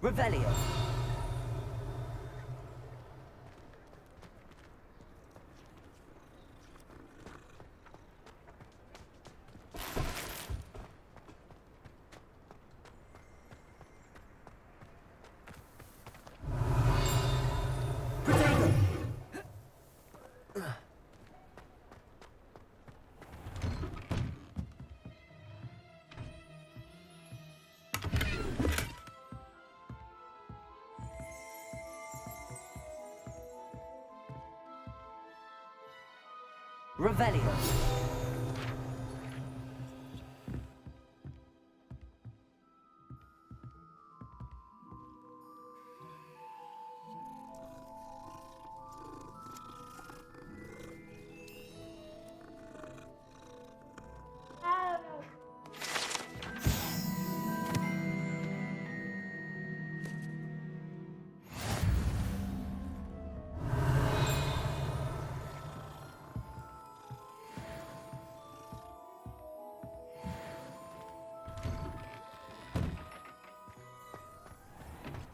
Revelio. Revelio.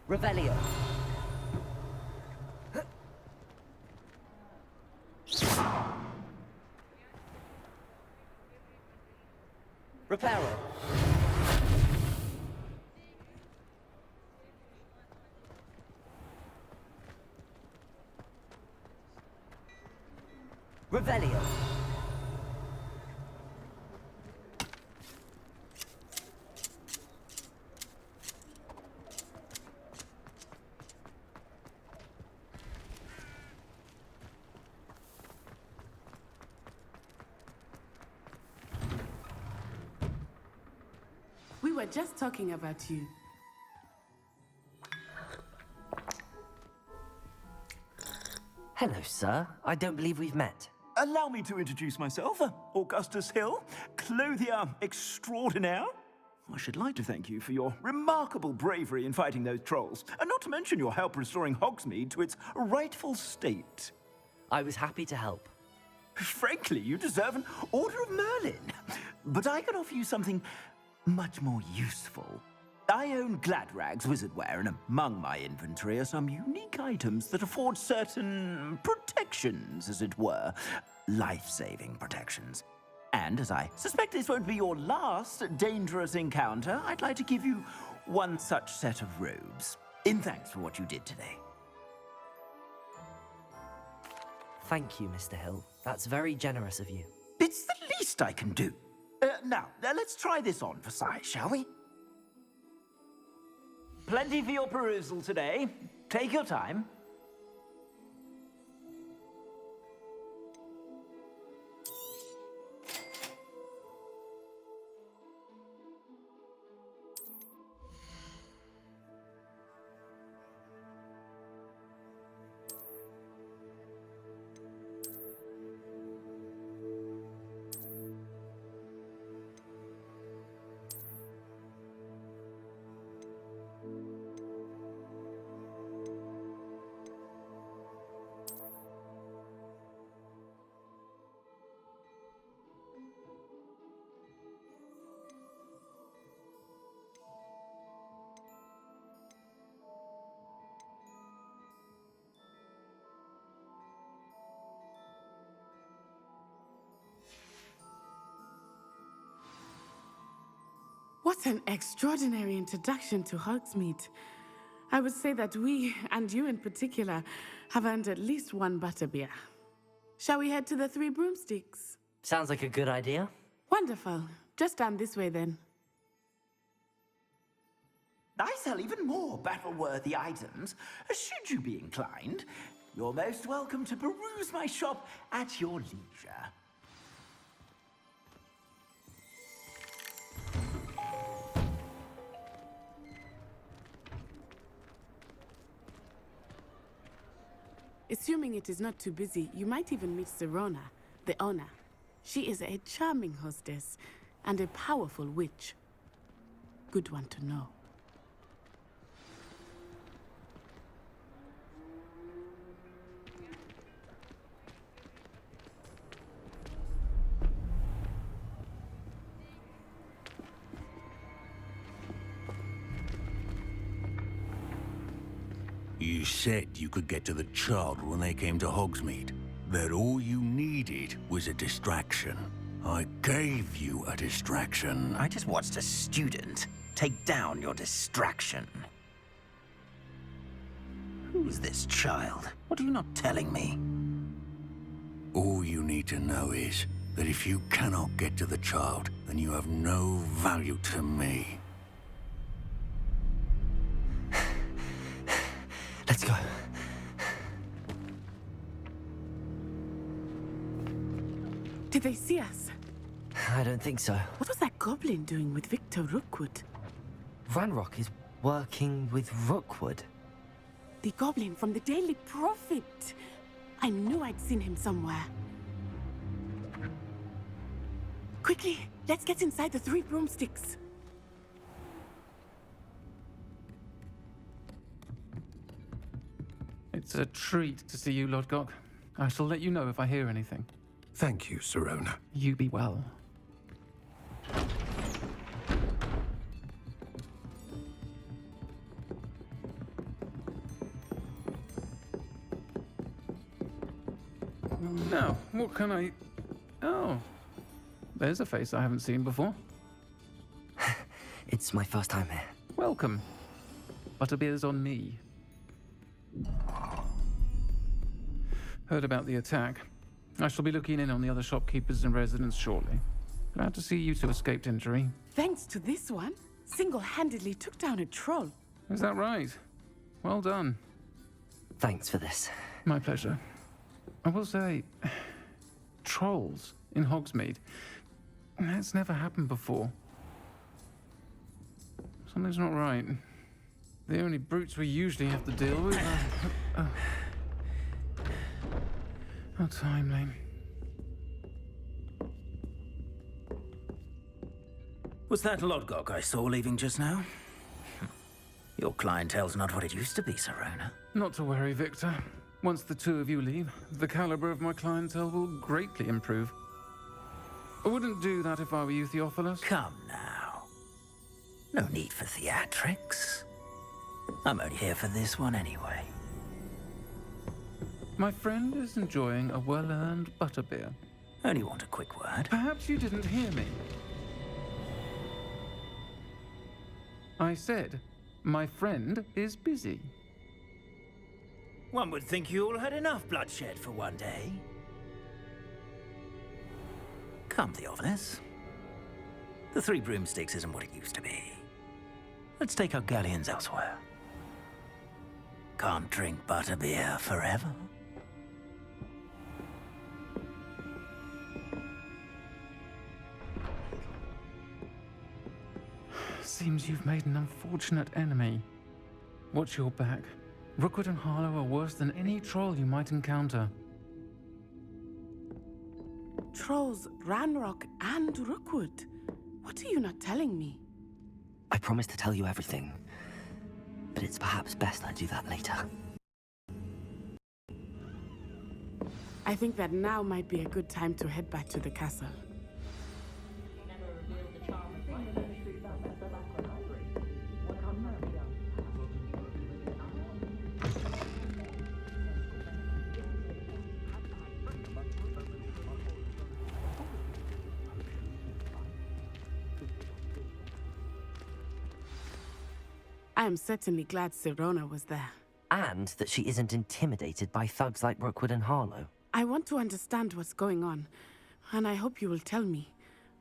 Revelio. Reparo. Revelio. We were just talking about you. Hello, sir. I don't believe we've met. Allow me to introduce myself, Augustus Hill, clothier extraordinaire. I should like to thank you for your remarkable bravery in fighting those trolls, and not to mention your help restoring Hogsmeade to its rightful state. I was happy to help. Frankly, you deserve an Order of Merlin. But I can offer you something much more useful. I own Gladrag's wizardware, and among my inventory are some unique items that afford certain protections, as it were. Life-saving protections. And as I suspect this won't be your last dangerous encounter, I'd like to give you one such set of robes, in thanks for what you did today. Thank you, Mr. Hill. That's very generous of you. It's the least I can do. Now, let's try this on for size, shall we? Plenty for your perusal today. Take your time. What an extraordinary introduction to Hogsmeade. I would say that we, and you in particular, have earned at least one butterbeer. Shall we head to the Three Broomsticks? Sounds like a good idea. Wonderful. Just down this way then. I sell even more battle-worthy items, should you be inclined. You're most welcome to peruse my shop at your leisure. Assuming it is not too busy, you might even meet Serona, the owner. She is a charming hostess and a powerful witch. Good one to know. You said you could get to the child when they came to Hogsmeade. That all you needed was a distraction. I gave you a distraction. I just watched a student take down your distraction. Who's this child? What are you not telling me? All you need to know is that if you cannot get to the child, then you have no value to me. Let's go. Did they see us? I don't think so. What was that goblin doing with Victor Rookwood? Ranrock is working with Rookwood. The goblin from the Daily Prophet. I knew I'd seen him somewhere. Quickly, let's get inside the 3 broomsticks. It's a treat to see you, Lodgok. I shall let you know if I hear anything. Thank you, Sirona. You be well. Now, what can I... Oh, there's a face I haven't seen before. It's my first time here. Welcome. Butterbeer's on me. Heard about the attack. I shall be looking in on the other shopkeepers and residents shortly. Glad to see you two escaped injury. Thanks to this one, single-handedly took down a troll. Is that right? Well done. Thanks for this. My pleasure. I will say, trolls in Hogsmeade. That's never happened before. Something's not right. The only brutes we usually have to deal with are... How timely. Was that Lodgok I saw leaving just now? Your clientele's not what it used to be, Sirona. Not to worry, Victor. Once the two of you leave, the caliber of my clientele will greatly improve. I wouldn't do that if I were you, Theophilus. Come now. No need for theatrics. I'm only here for this one anyway. My friend is enjoying a well-earned butterbeer. Only want a quick word. Perhaps you didn't hear me. I said, my friend is busy. One would think you all had enough bloodshed for one day. Come, Theophilus. The 3 broomsticks isn't what it used to be. Let's take our galleons elsewhere. Can't drink butterbeer forever. Seems you've made an unfortunate enemy. Watch your back. Rookwood and Harlow are worse than any troll you might encounter. Trolls, Ranrock, and Rookwood. What are you not telling me? I promise to tell you everything, but it's perhaps best I do that later. I think that now might be a good time to head back to the castle. I am certainly glad Sirona was there. And that she isn't intimidated by thugs like Rookwood and Harlow. I want to understand what's going on, and I hope you will tell me.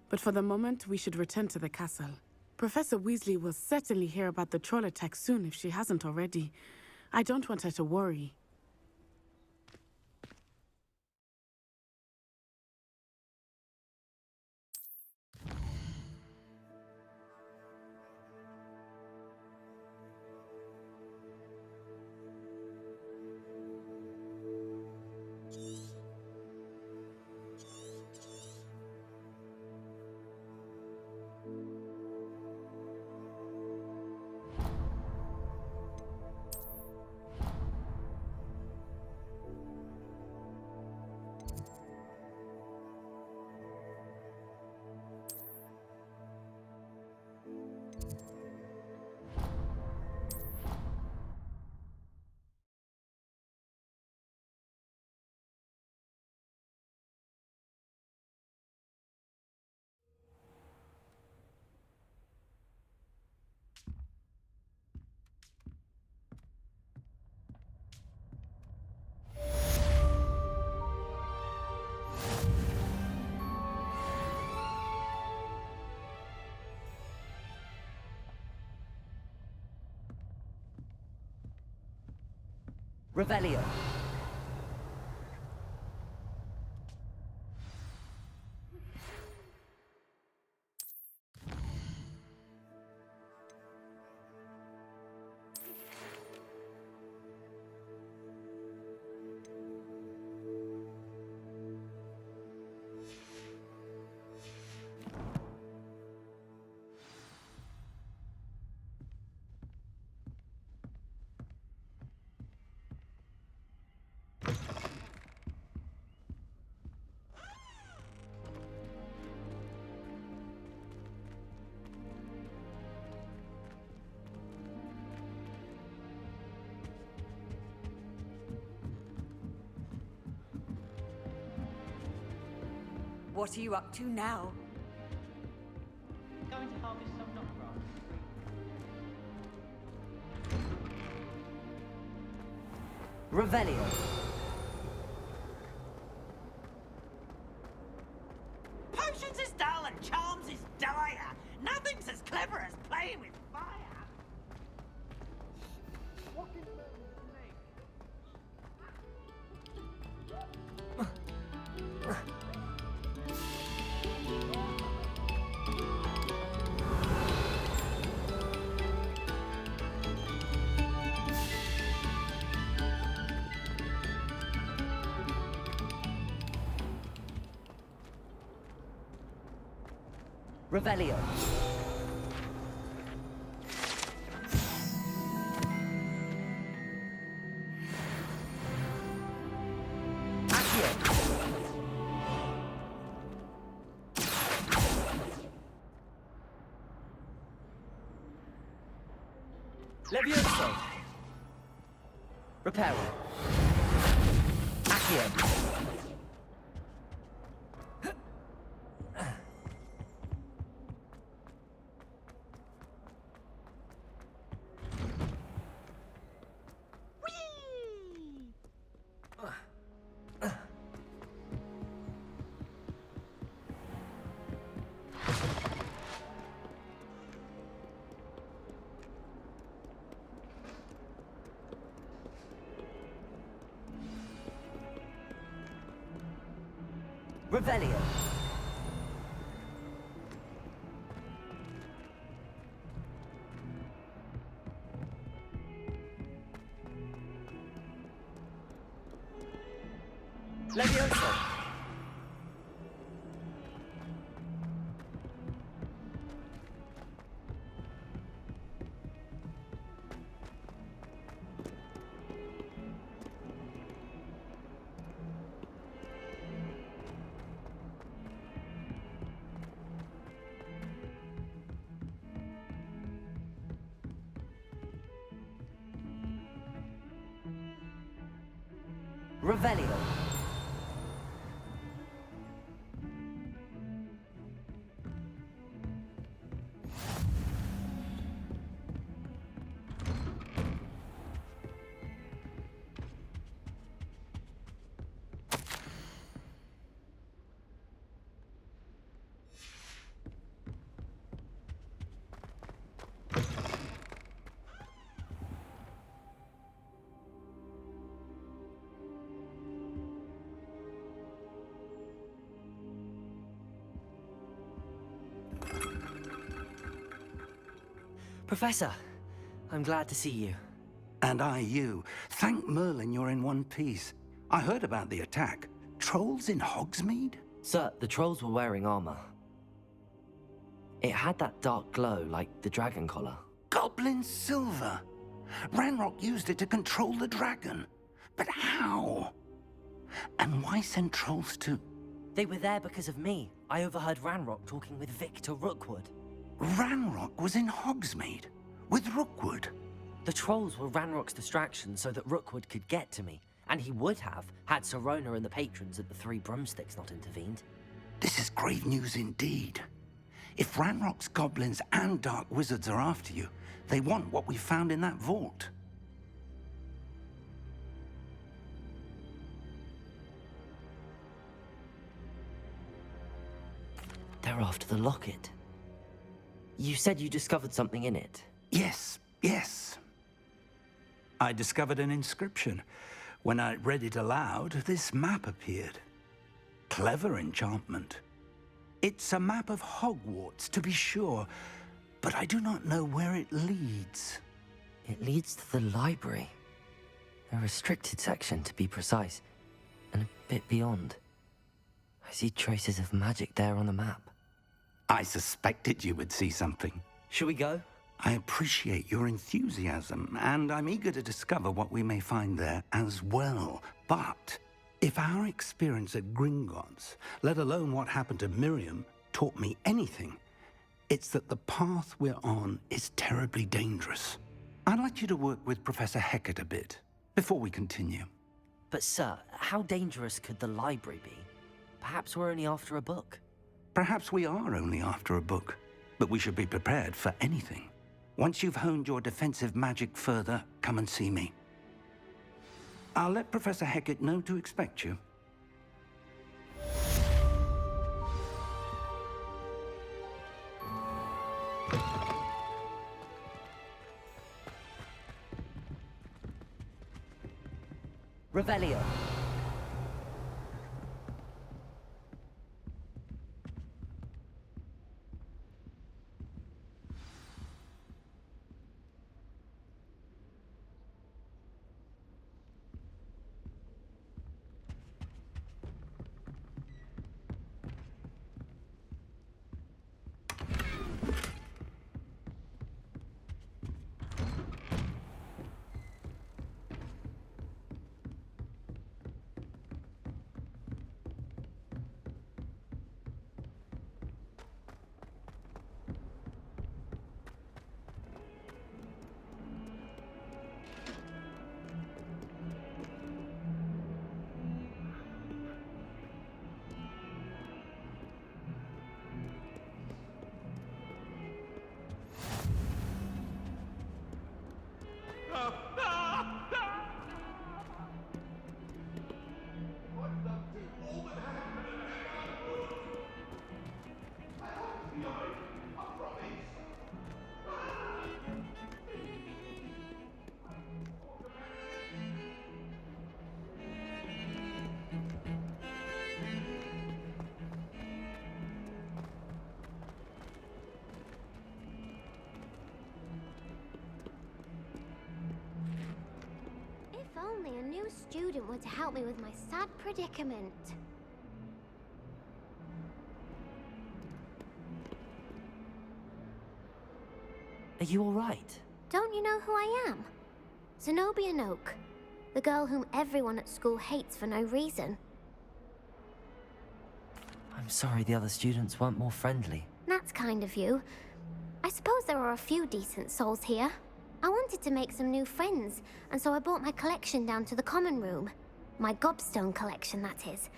But for the moment, we should return to the castle. Professor Weasley will certainly hear about the troll attack soon if she hasn't already. I don't want her to worry. Revelio. What are you up to now? Going to harvest some knot grass. Revelio. Potions is dull and charms is dire. Nothing's as clever as playing with fire. Revelio. Accio. Levioso. Reparo. Accio. Revelio. Levioso. Revelio. Professor, I'm glad to see you. And I you. Thank Merlin you're in one piece. I heard about the attack. Trolls in Hogsmeade? Sir, the trolls were wearing armor. It had that dark glow like the dragon collar. Goblin silver! Ranrock used it to control the dragon. But how? And why send trolls too? They were there because of me. I overheard Ranrock talking with Victor Rookwood. Ranrock was in Hogsmeade with Rookwood. The trolls were Ranrock's distraction so that Rookwood could get to me, and he would have had Sirona and the patrons at the Three Broomsticks not intervened. This is grave news indeed. If Ranrock's goblins and dark wizards are after you, they want what we found in that vault. They're after the locket. You said you discovered something in it. Yes, yes. I discovered an inscription. When I read it aloud, this map appeared. Clever enchantment. It's a map of Hogwarts, to be sure, but I do not know where it leads. It leads to the library. A restricted section, to be precise, and a bit beyond. I see traces of magic there on the map. I suspected you would see something. Shall we go? I appreciate your enthusiasm, and I'm eager to discover what we may find there as well. But if our experience at Gringotts, let alone what happened to Miriam, taught me anything, it's that the path we're on is terribly dangerous. I'd like you to work with Professor Hecat a bit before we continue. But sir, how dangerous could the library be? Perhaps we're only after a book. Perhaps we are only after a book, but we should be prepared for anything. Once you've honed your defensive magic further, come and see me. I'll let Professor Hecat know to expect you. Revelio. Only a new student were to help me with my sad predicament. Are you all right? Don't you know who I am? Zenobia Noak, the girl whom everyone at school hates for no reason. I'm sorry the other students weren't more friendly. That's kind of you. I suppose there are a few decent souls here. I wanted to make some new friends, and so I brought my collection down to the common room. My gobstone collection, that is.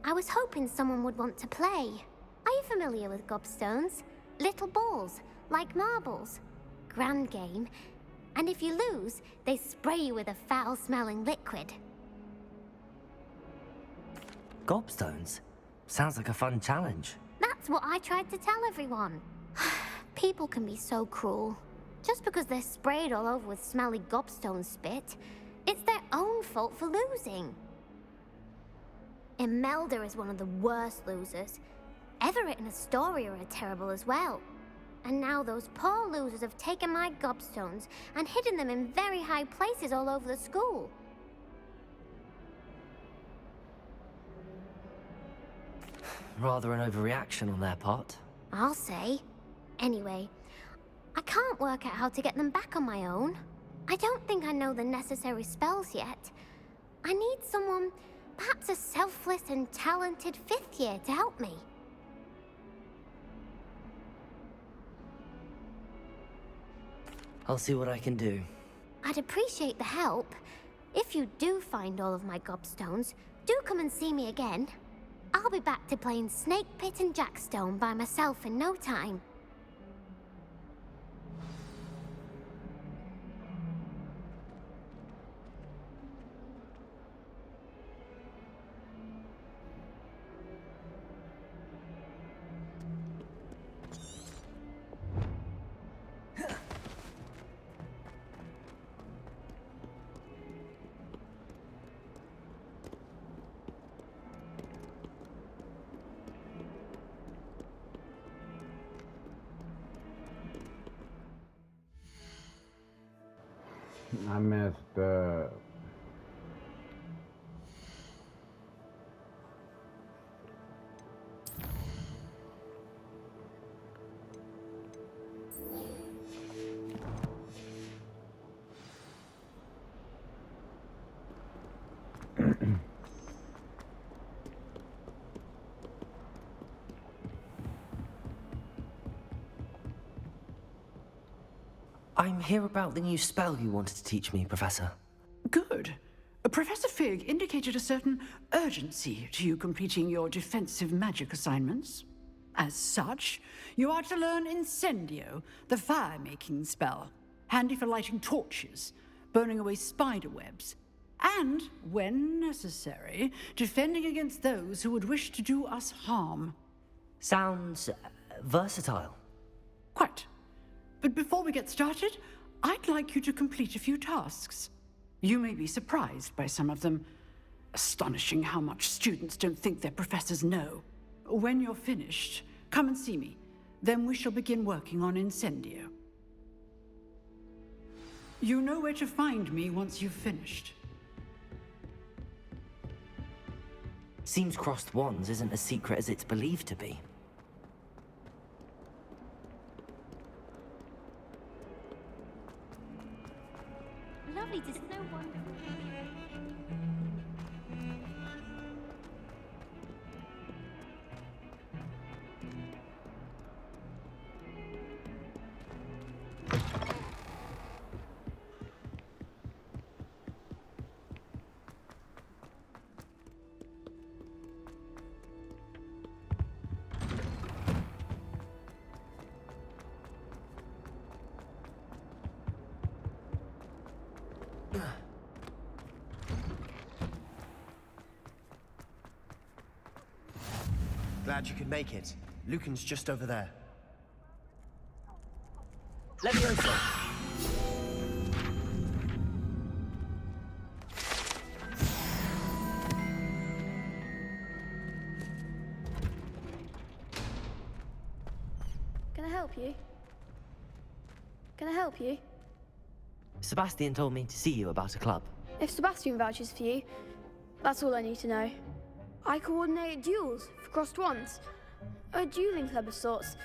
I was hoping someone would want to play. Are you familiar with gobstones? Little balls, like marbles. Grand game. And if you lose, they spray you with a foul-smelling liquid. Gobstones? Sounds like a fun challenge. That's what I tried to tell everyone. People can be so cruel. Just because they're sprayed all over with smelly gobstone spit, it's their own fault for losing. Imelda is one of the worst losers. Everett and Astoria are terrible as well. And now those poor losers have taken my gobstones and hidden them in very high places all over the school. Rather an overreaction on their part. I'll say. Anyway, I can't work out how to get them back on my own. I don't think I know the necessary spells yet. I need someone, perhaps a selfless and talented 5th year to help me. I'll see what I can do. I'd appreciate the help. If you do find all of my gobstones, do come and see me again. I'll be back to playing Snake Pit and Jackstone by myself in no time. I messed up. I'm here about the new spell you wanted to teach me, Professor. Good. Professor Fig indicated a certain urgency to you completing your defensive magic assignments. As such, you are to learn Incendio, the fire-making spell, handy for lighting torches, burning away spider webs, and, when necessary, defending against those who would wish to do us harm. Sounds versatile. Quite. But before we get started, I'd like you to complete a few tasks. You may be surprised by some of them. Astonishing how much students don't think their professors know. When you're finished, come and see me. Then we shall begin working on Incendio. You know where to find me once you've finished. Seems crossed wands isn't as secret as it's believed to be. Lovely to no wonder. Glad you could make it. Lucan's just over there. Leviosa! Can I help you? Can I help you? Sebastian told me to see you about a club. If Sebastian vouches for you, that's all I need to know. I coordinate duels for crossed wands. A dueling club of sorts.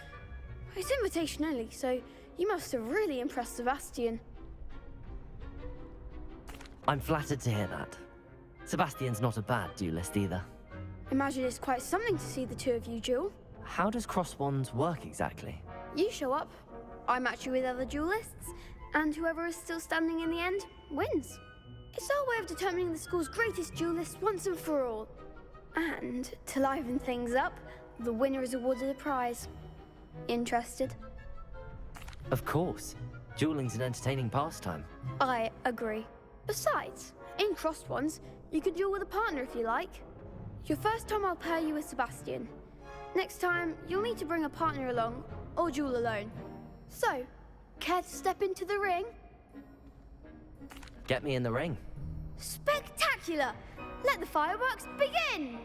It's invitation only, so you must have really impressed Sebastian. I'm flattered to hear that. Sebastian's not a bad duelist either. Imagine it's quite something to see the two of you duel. How does cross wands work exactly? You show up, I match you with other duelists, and whoever is still standing in the end wins. It's our way of determining the school's greatest duelist once and for all. And to liven things up, the winner is awarded a prize. Interested? Of course. Dueling's an entertaining pastime. I agree. Besides, in crossed ones, you can duel with a partner if you like. Your first time I'll pair you with Sebastian. Next time, you'll need to bring a partner along, or duel alone. So, care to step into the ring? Get me in the ring. Spectacular! Let the fireworks begin!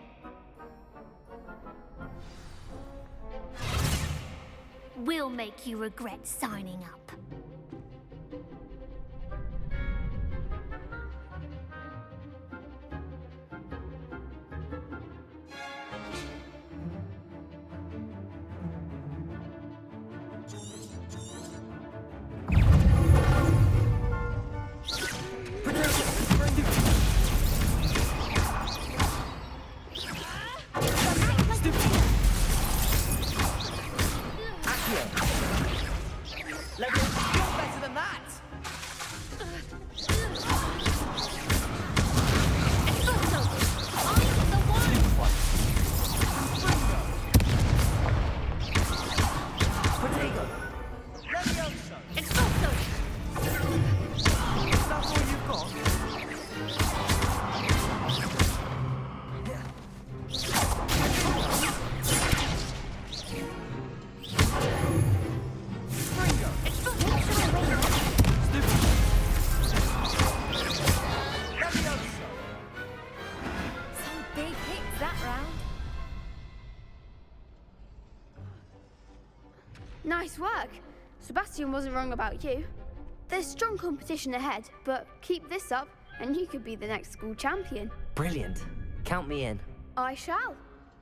We'll make you regret signing up. Nice work. Sebastian wasn't wrong about you. There's strong competition ahead, but keep this up and you could be the next school champion. Brilliant. Count me in. I shall.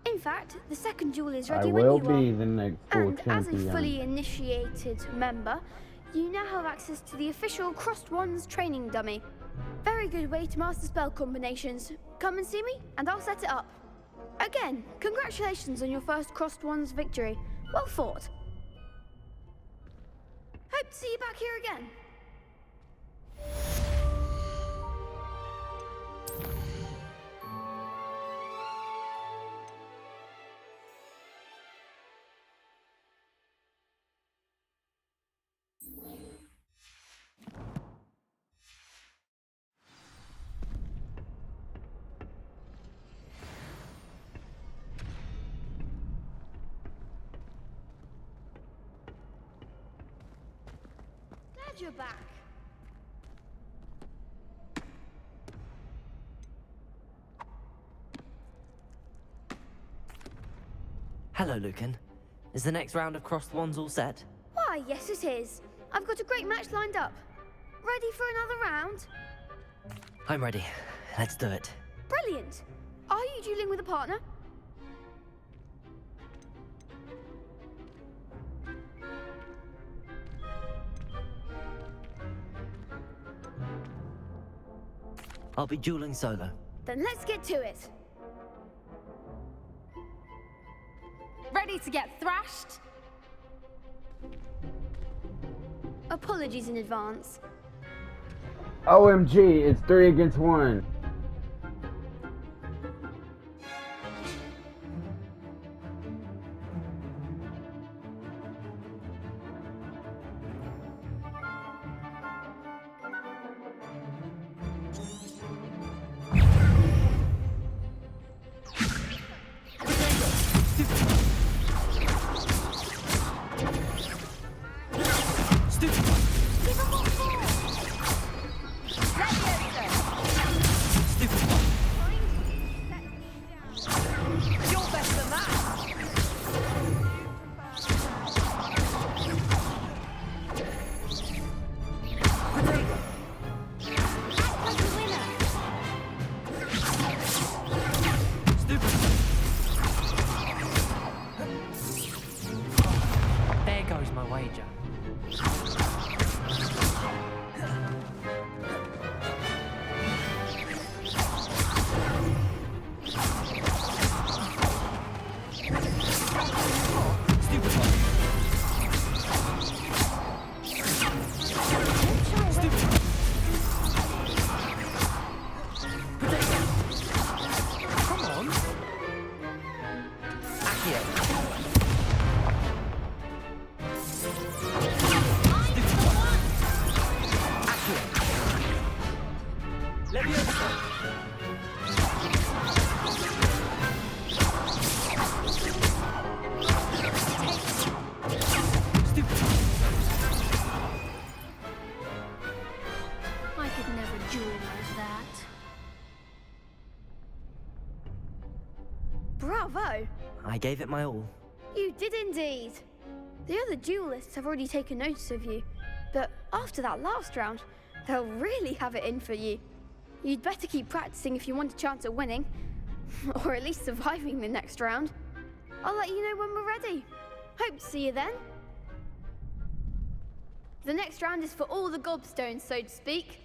In fact, the second duel is I ready when will you are. be the next school And champion. as a fully initiated member, you now have access to the official Crossed Wands training dummy. Very good way to master spell combinations. Come and see me, and I'll set it up. Again, congratulations on your first Crossed Wands victory. Well fought. Hope to see you back here again. Glad you're back. Hello, Lucan. Is the next round of Crossed Wands all set? Why, yes it is. I've got a great match lined up. Ready for another round? I'm ready. Let's do it. Brilliant. Are you dueling with a partner? I'll be dueling solo. Then let's get to it. Ready to get thrashed? Apologies in advance. OMG, it's 3 against 1. There goes my wager. I could never duel like that. Bravo! I gave it my all. You did indeed. The other duelists have already taken notice of you, but after that last round, they'll really have it in for you. You'd better keep practicing if you want a chance at winning, or at least surviving the next round. I'll let you know when we're ready. Hope to see you then. The next round is for all the gobstones, so to speak.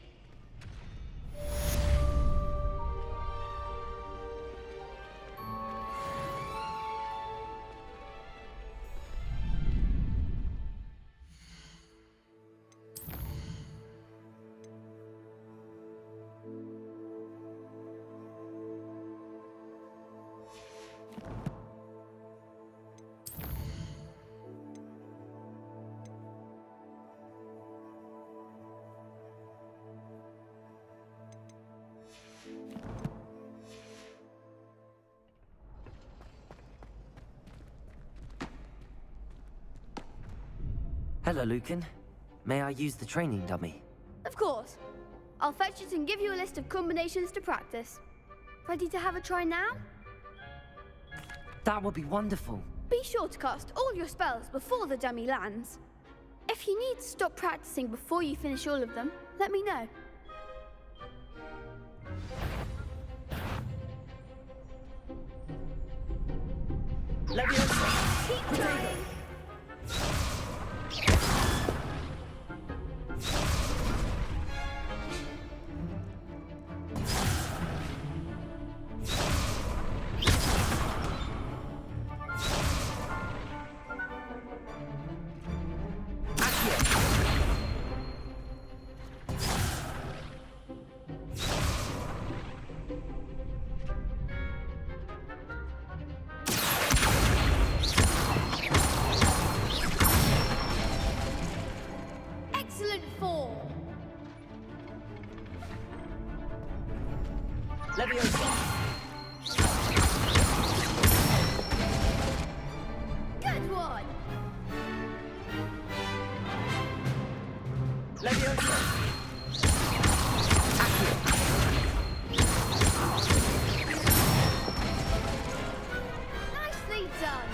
Hello, Lucan. May I use the training dummy? Of course. I'll fetch it and give you a list of combinations to practice. Ready to have a try now? That would be wonderful. Be sure to cast all your spells before the dummy lands. If you need to stop practicing before you finish all of them, let me know. Leviosa! Keep trying! Excellent form! Leviosa! Good one! Leviosa! Nicely done!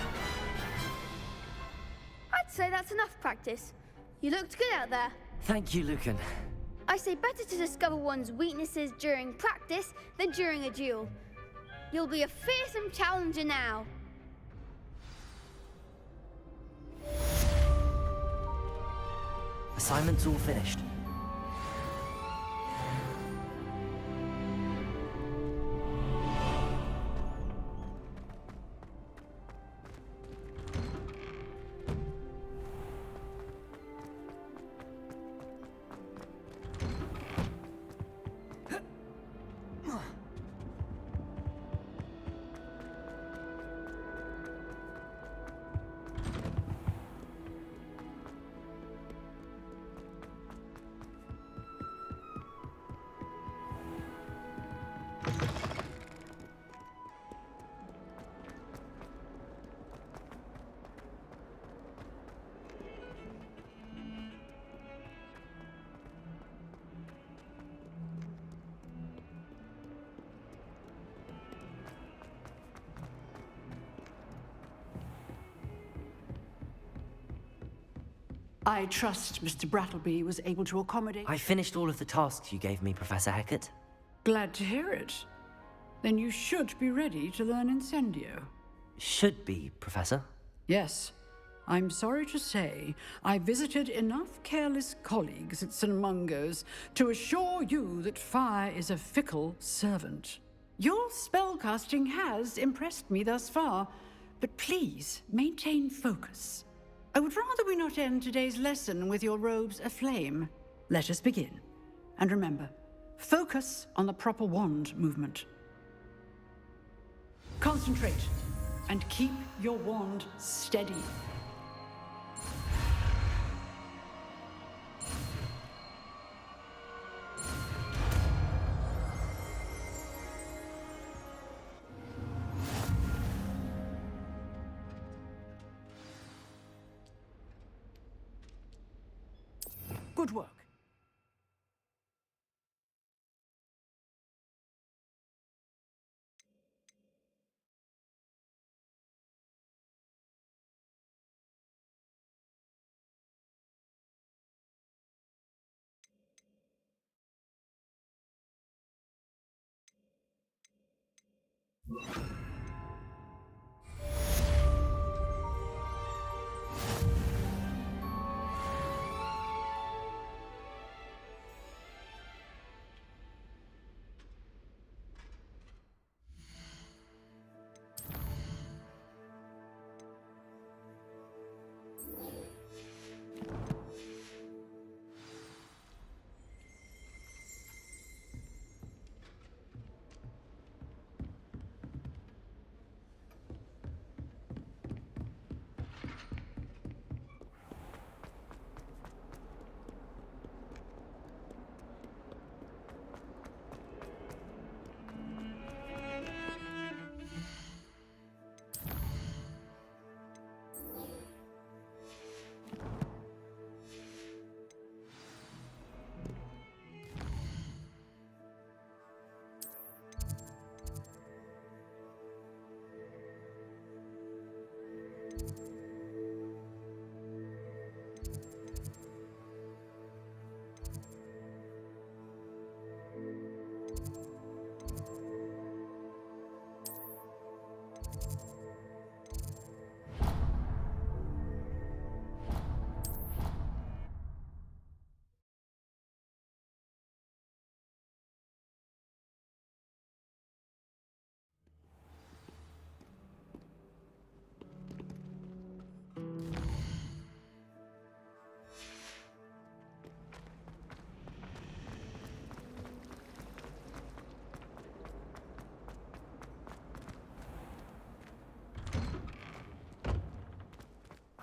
I'd say that's enough practice. You looked good out there. Thank you, Lucan. I say better to discover one's weaknesses during practice than during a duel. You'll be a fearsome challenger now. Assignment's all finished. I trust Mr. Brattleby was able to accommodate... I finished all of the tasks you gave me, Professor Hecat. Glad to hear it. Then you should be ready to learn Incendio. Should be, Professor. Yes. I'm sorry to say, I visited enough careless colleagues at St. Mungo's to assure you that fire is a fickle servant. Your spellcasting has impressed me thus far, but please maintain focus. I would rather we not end today's lesson with your robes aflame. Let us begin. And remember, focus on the proper wand movement. Concentrate, and keep your wand steady. Good work.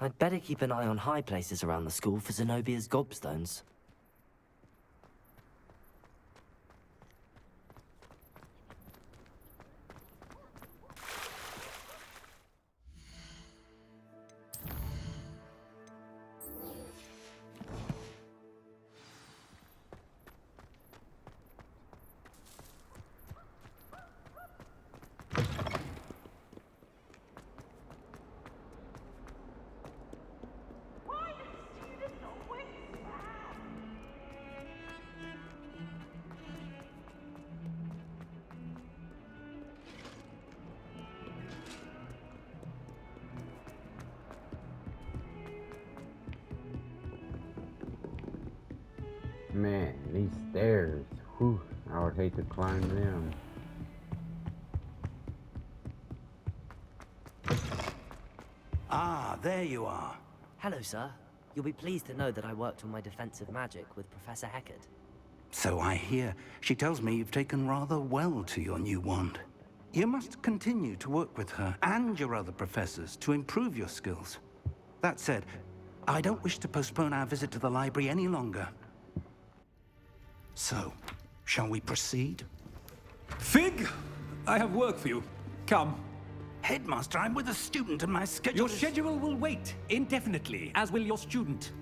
I'd better keep an eye on high places around the school for Zenobia's gobstones. Man, these stairs. Whew, I would hate to climb them. Ah, there you are. Hello, sir. You'll be pleased to know that I worked on my defensive magic with Professor Heckard. So I hear. She tells me you've taken rather well to your new wand. You must continue to work with her and your other professors to improve your skills. That said, I don't wish to postpone our visit to the library any longer. So, shall we proceed? Fig! I have work for you. Come. Headmaster, I'm with a student and my schedule Your schedule will wait indefinitely, as will your student.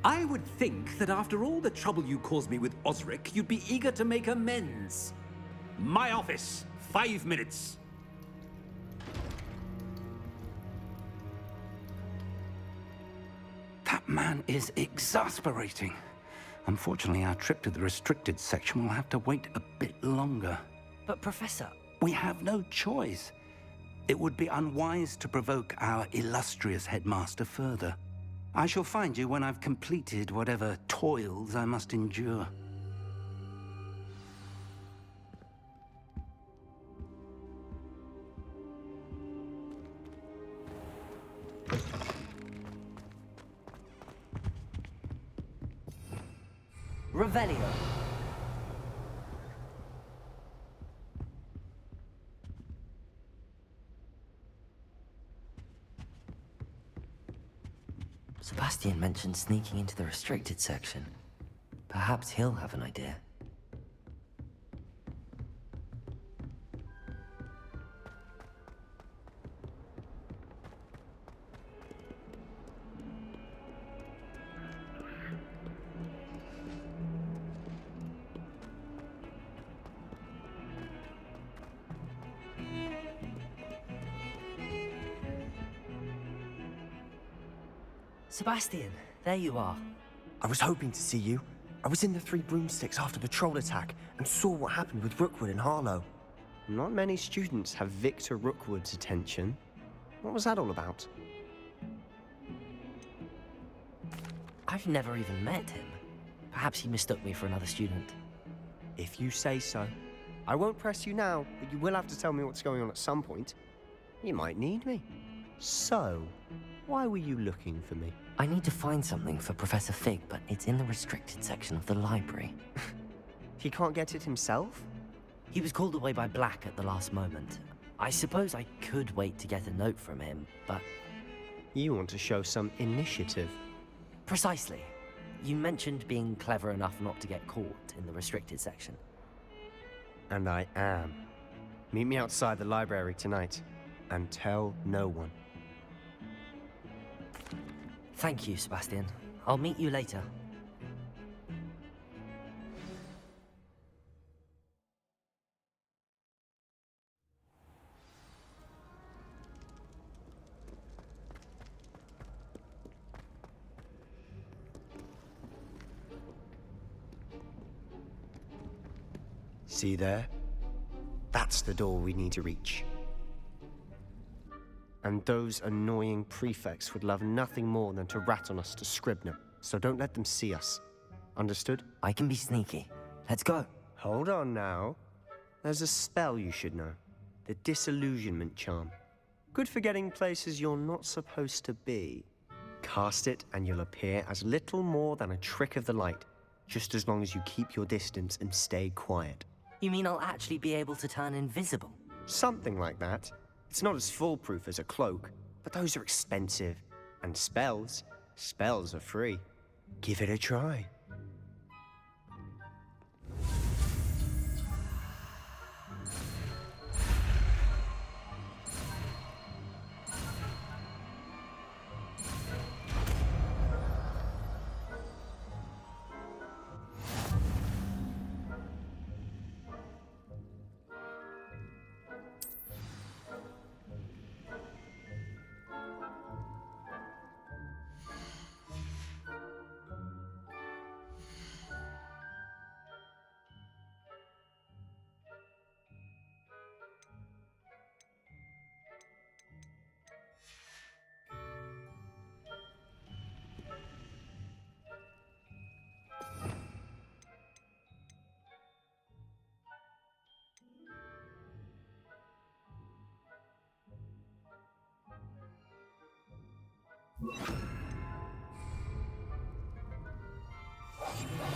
I would think that after all the trouble you caused me with Osric, you'd be eager to make amends. My office, 5 minutes. That man is exasperating. Unfortunately, our trip to the restricted section will have to wait a bit longer. But Professor... We have no choice. It would be unwise to provoke our illustrious headmaster further. I shall find you when I've completed whatever toils I must endure. Revelio. Sebastian mentioned sneaking into the restricted section. Perhaps he'll have an idea. Sebastian, there you are. I was hoping to see you. I was in the Three Broomsticks after the troll attack and saw what happened with Rookwood and Harlow. Not many students have Victor Rookwood's attention. What was that all about? I've never even met him. Perhaps he mistook me for another student. If you say so. I won't press you now, but you will have to tell me what's going on at some point. You might need me. So, why were you looking for me? I need to find something for Professor Fig, but it's in the restricted section of the library. He can't get it himself? He was called away by Black at the last moment. I suppose I could wait to get a note from him, but... You want to show some initiative. Precisely. You mentioned being clever enough not to get caught in the restricted section. And I am. Meet me outside the library tonight, and tell no one. Thank you, Sebastian. I'll meet you later. See there? That's the door we need to reach. And those annoying prefects would love nothing more than to rat on us to Scribner, so don't let them see us. Understood? I can be sneaky. Let's go. Hold on now. There's a spell you should know. The Disillusionment Charm. Good for getting places you're not supposed to be. Cast it and you'll appear as little more than a trick of the light, just as long as you keep your distance and stay quiet. You mean I'll actually be able to turn invisible? Something like that. It's not as foolproof as a cloak, but those are expensive. And spells are free. Give it a try.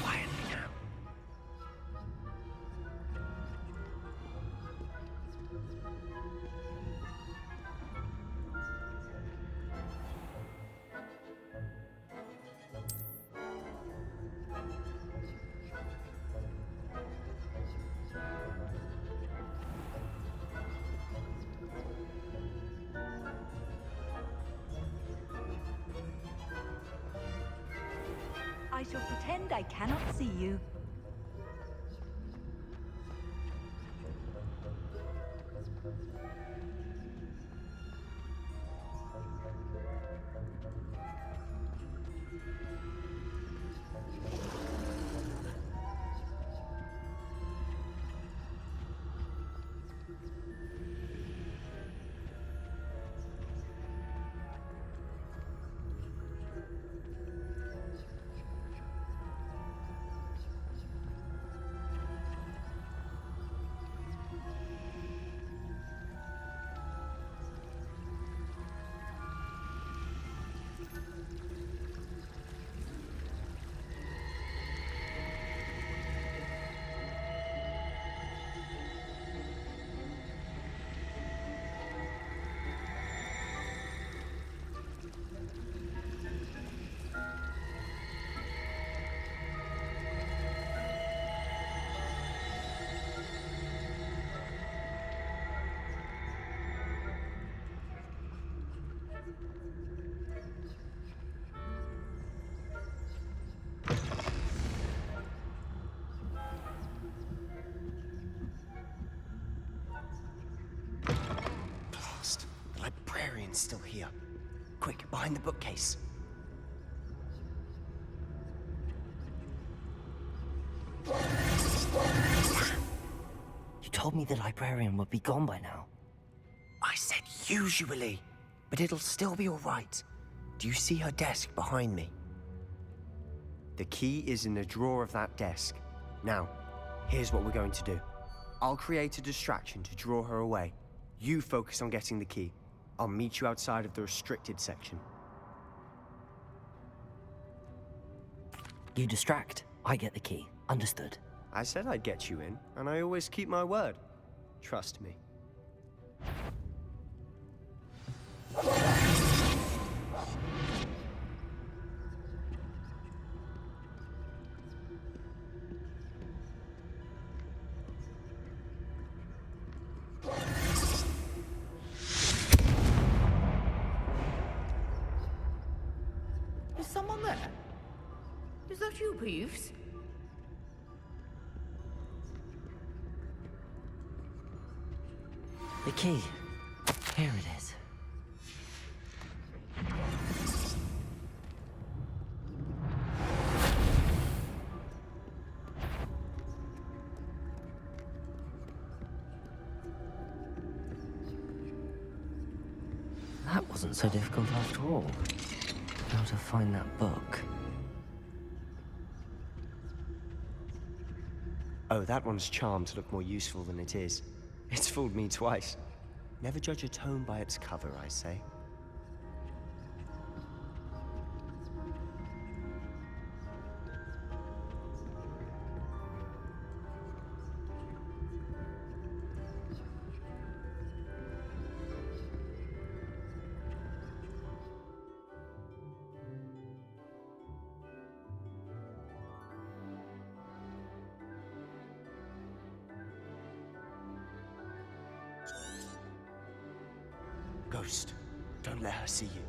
Quietly now. I shall pretend I cannot see you. Blast. The librarian's still here. Quick, behind the bookcase. You told me the librarian would be gone by now. I said usually, but it'll still be all right. Do you see her desk behind me? The key is in the drawer of that desk. Now, here's what we're going to do. I'll create a distraction to draw her away. You focus on getting the key. I'll meet you outside of the restricted section. You distract, I get the key. Understood. I said I'd get you in, and I always keep my word. Trust me. Is someone there? Is that you, Peeves? The key. Here it is. That wasn't so difficult after all. How to find that book. Oh, that one's charmed to look more useful than it is. It's fooled me twice. Never judge a tome by its cover, I say. Ghost, don't let her see you.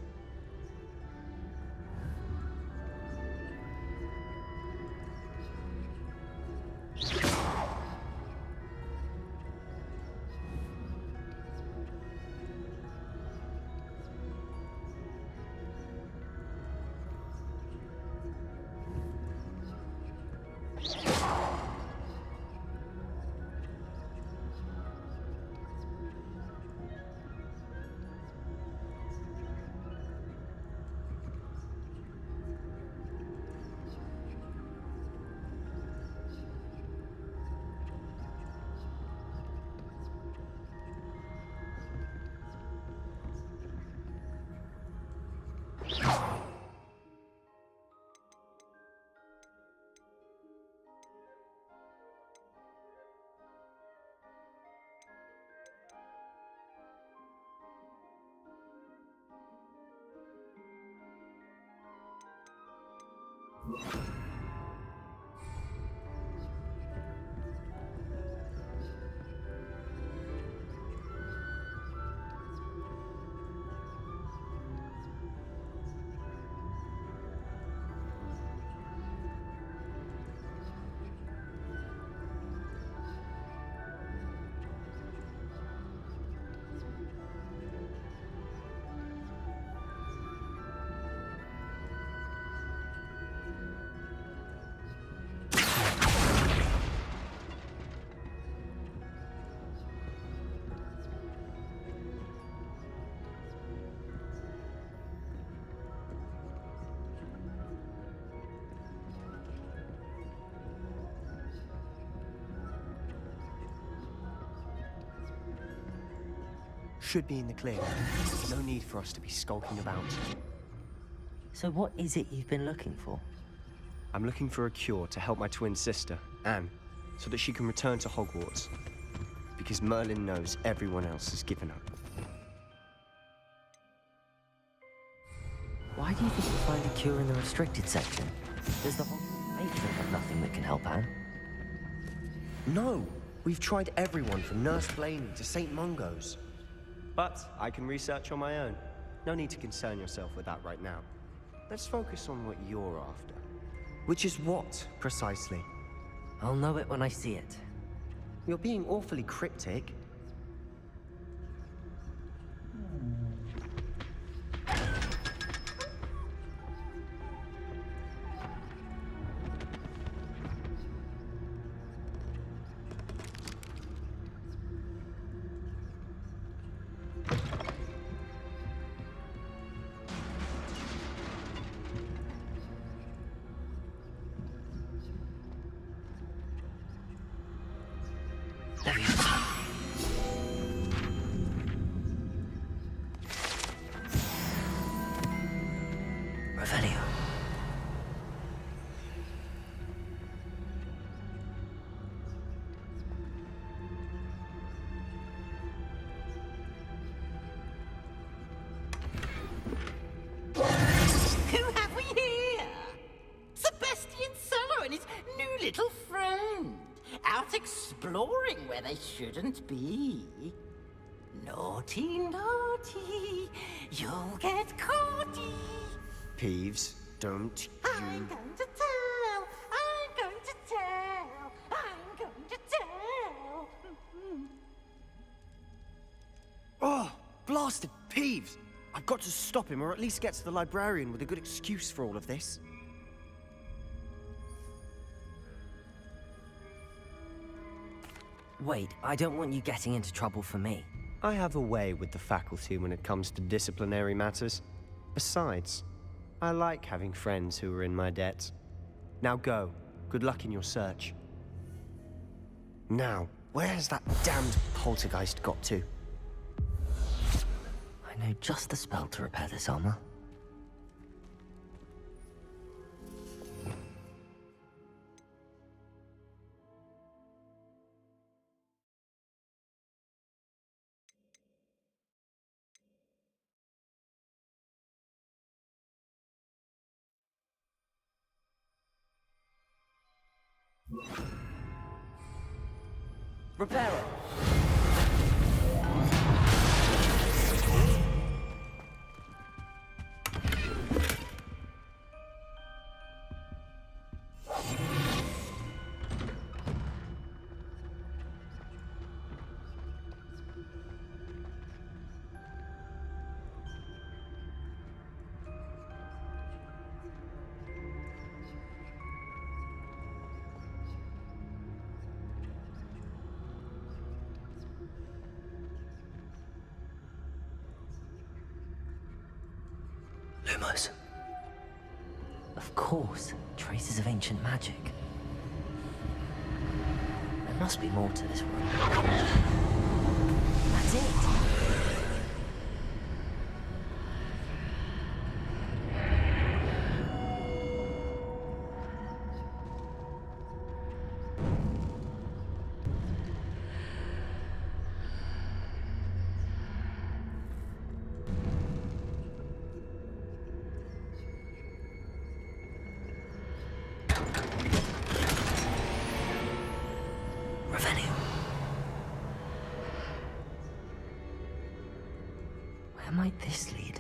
Should be in the clear. No need for us to be skulking about. So what is it you've been looking for? I'm looking for a cure to help my twin sister, Anne, so that she can return to Hogwarts. Because Merlin knows everyone else has given up. Why do you think you'll find a cure in the restricted section? Does the Hogwarts matron have nothing that can help Anne? No! We've tried everyone from Nurse Blaney to St. Mungo's. But I can research on my own. No need to concern yourself with that right now. Let's focus on what you're after. Which is what, precisely? I'll know it when I see it. You're being awfully cryptic. Exploring where they shouldn't be. Naughty, naughty, you'll get caughty. Peeves, don't you... I'm going to tell, I'm going to tell, I'm going to tell. Oh, blasted Peeves! I've got to stop him, or at least get to the Librarian with a good excuse for all of this. Wait, I don't want you getting into trouble for me. I have a way with the faculty when it comes to disciplinary matters. Besides, I like having friends who are in my debt. Now go. Good luck in your search. Now, where has that damned poltergeist got to? I know just the spell to repair this armor. Repairer! Lumos. Of course, traces of ancient magic. There must be more to this room. That's it. Where might this lead?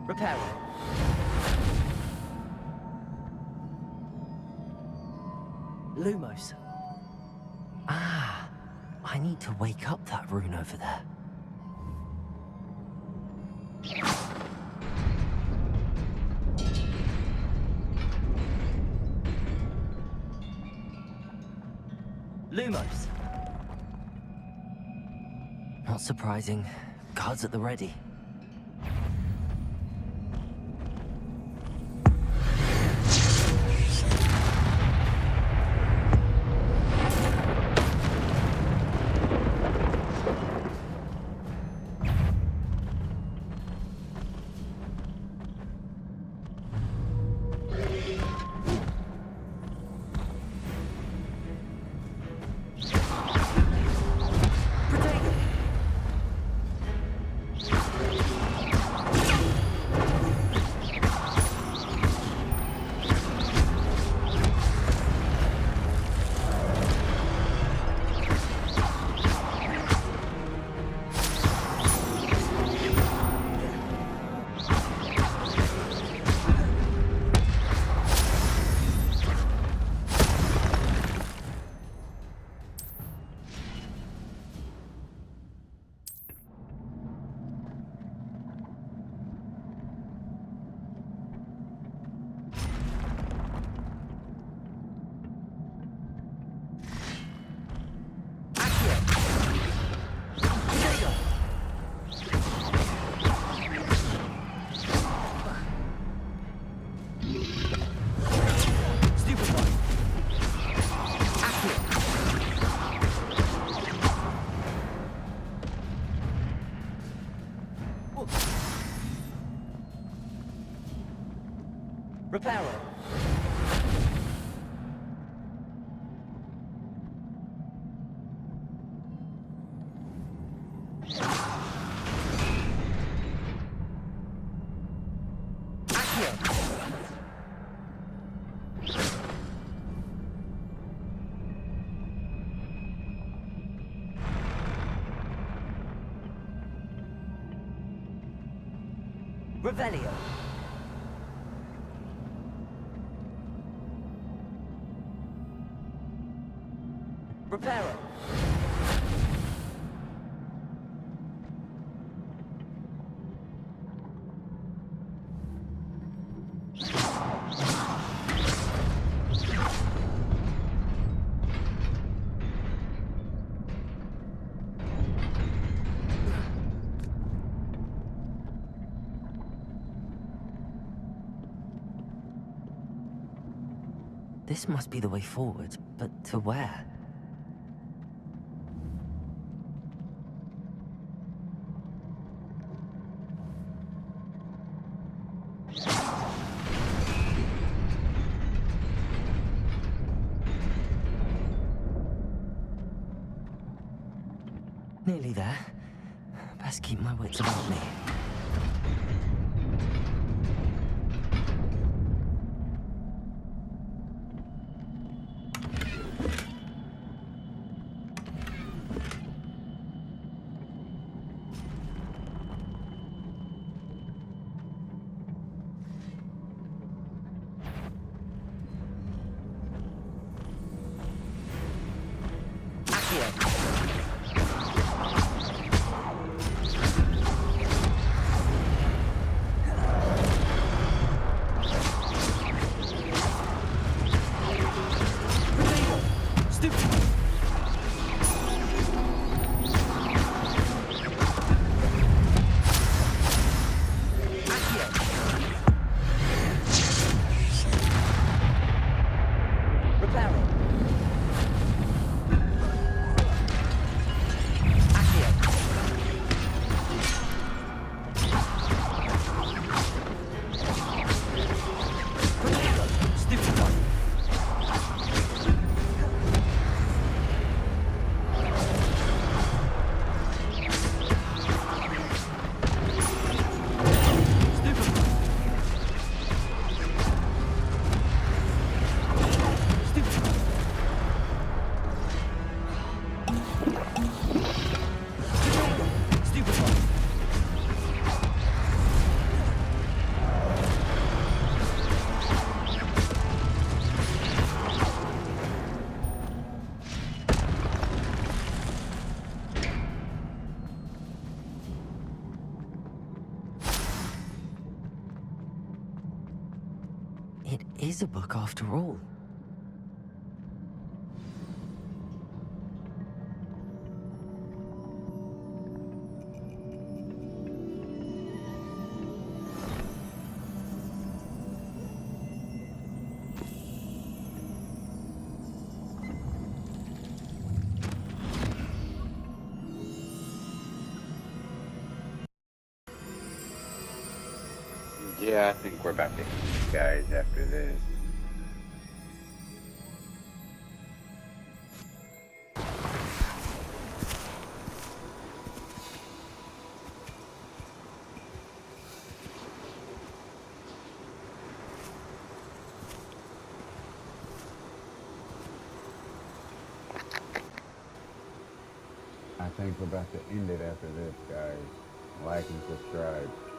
Repair. Lumos. Ah, I need to wake up that rune over there. Lumos. Not surprising. Guards at the ready. Reparo. Revelio. Reparo. This must be the way forward, but to where? Nearly there. Best keep my wits about me. It is a book after all. Yeah, I think we're about to eat guys after this. I think we're about to end it after this, guys. Like and subscribe.